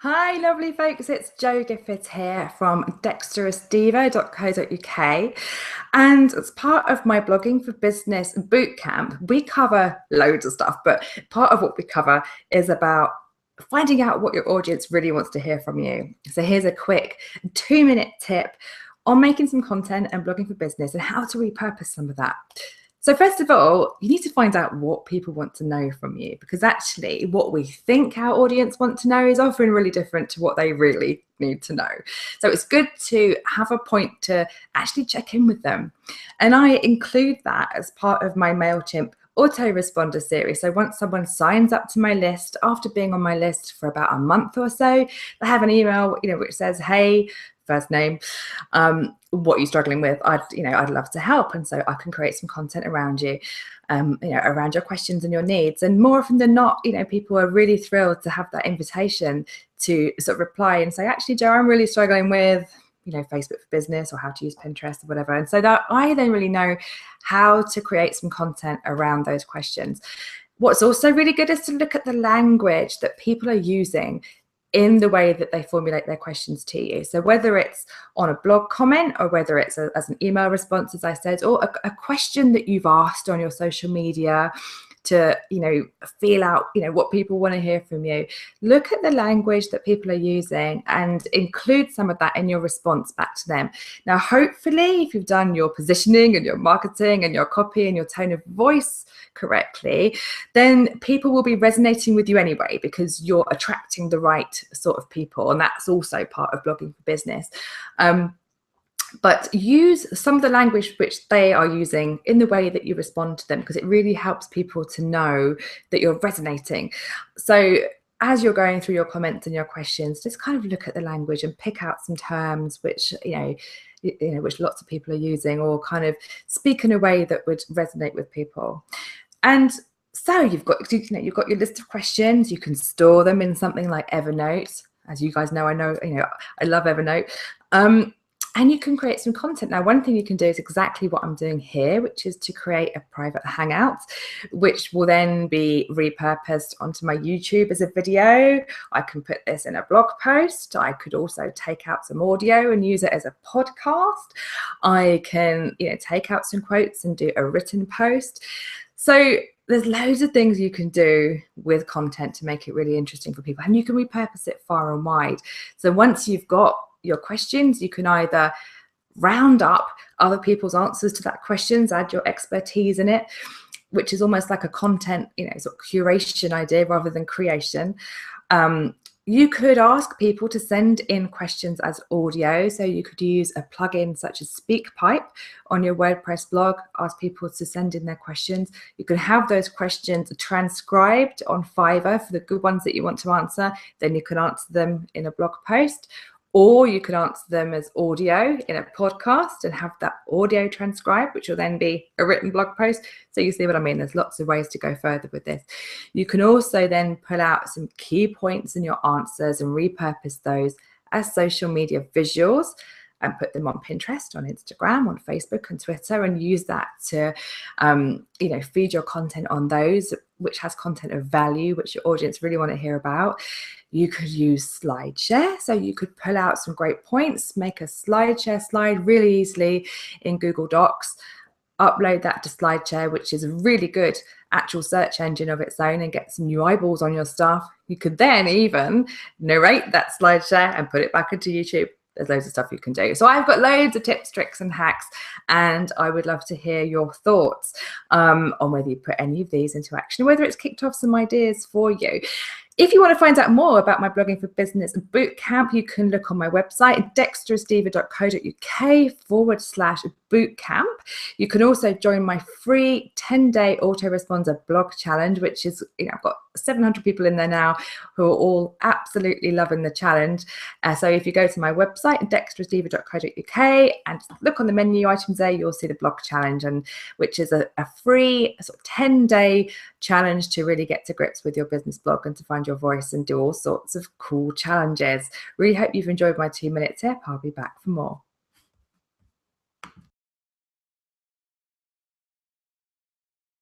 Hi, lovely folks. It's Jo Gifford here from dexterousdiva.co.uk. And as part of my blogging for business bootcamp, we cover loads of stuff, but part of what we cover is about finding out what your audience really wants to hear from you. So here's a quick 2-minute tip on making some content and blogging for business and how to repurpose some of that. So first of all, you need to find out what people want to know from you, because actually what we think our audience want to know is often really different to what they really need to know. So it's good to have a point to actually check in with them. And I include that as part of my MailChimp autoresponder series. So once someone signs up to my list, after being on my list for about a month or so, they have an email, which says, hey, first name, what you're struggling with, I'd love to help, and so I can create some content around you, around your questions and your needs. And more often than not, people are really thrilled to have that invitation to sort of reply and say, actually, Jo, I'm really struggling with Facebook for business, or how to use Pinterest or whatever. And so that I then really know how to create some content around those questions. What's also really good is to look at the language that people are using in the way that they formulate their questions to you. So whether it's on a blog comment, or whether it's as an email response, as I said, or a question that you've asked on your social media to feel out what people want to hear from you, look at the language that people are using and include some of that in your response back to them. Now, hopefully, if you've done your positioning and your marketing and your copy and your tone of voice correctly, then people will be resonating with you anyway, because you're attracting the right sort of people, and that's also part of blogging for business. But use some of the language which they are using in the way that you respond to them, because it really helps people to know that you're resonating. So as you're going through your comments and your questions, just kind of look at the language and pick out some terms which which lots of people are using, or kind of speak in a way that would resonate with people. And so you've got your list of questions. You can store them in something like Evernote. As you guys know, I love Evernote. And you can create some content. Now, one thing you can do is exactly what I'm doing here, which is to create a private hangout, which will then be repurposed onto my YouTube as a video. I can put this in a blog post. I could also take out some audio and use it as a podcast. I can, take out some quotes and do a written post. So there's loads of things you can do with content to make it really interesting for people, and you can repurpose it far and wide. So once you've got your questions, you can either round up other people's answers to that questions, add your expertise in it, which is almost like a content, sort of curation idea rather than creation. You could ask people to send in questions as audio. So you could use a plugin such as SpeakPipe on your WordPress blog, ask people to send in their questions. You can have those questions transcribed on Fiverr for the good ones that you want to answer. Then you can answer them in a blog post. Or you could answer them as audio in a podcast and have that audio transcribed, which will then be a written blog post. So you see what I mean? There's lots of ways to go further with this. You can also then pull out some key points in your answers and repurpose those as social media visuals and put them on Pinterest, on Instagram, on Facebook and Twitter, and use that to, feed your content on those, which has content of value, which your audience really want to hear about. You could use SlideShare. So you could pull out some great points, make a SlideShare slide really easily in Google Docs, upload that to SlideShare, which is a really good actual search engine of its own, and get some new eyeballs on your stuff. You could then even narrate that SlideShare and put it back into YouTube. There's loads of stuff you can do. So I've got loads of tips, tricks and hacks, and I would love to hear your thoughts on whether you put any of these into action, or whether it's kicked off some ideas for you. If you want to find out more about my blogging for business bootcamp, you can look on my website, dexterousdiva.co.uk/bootcamp. You can also join my free 10-day autoresponder blog challenge, which is, I've got 700 people in there now who are all absolutely loving the challenge. So if you go to my website, dexterousdiva.co.uk, and look on the menu items there, you'll see the blog challenge, and which is a free sort of 10-day challenge to really get to grips with your business blog and to find your voice and do all sorts of cool challenges. Really hope you've enjoyed my 2-minute tip. I'll be back for more.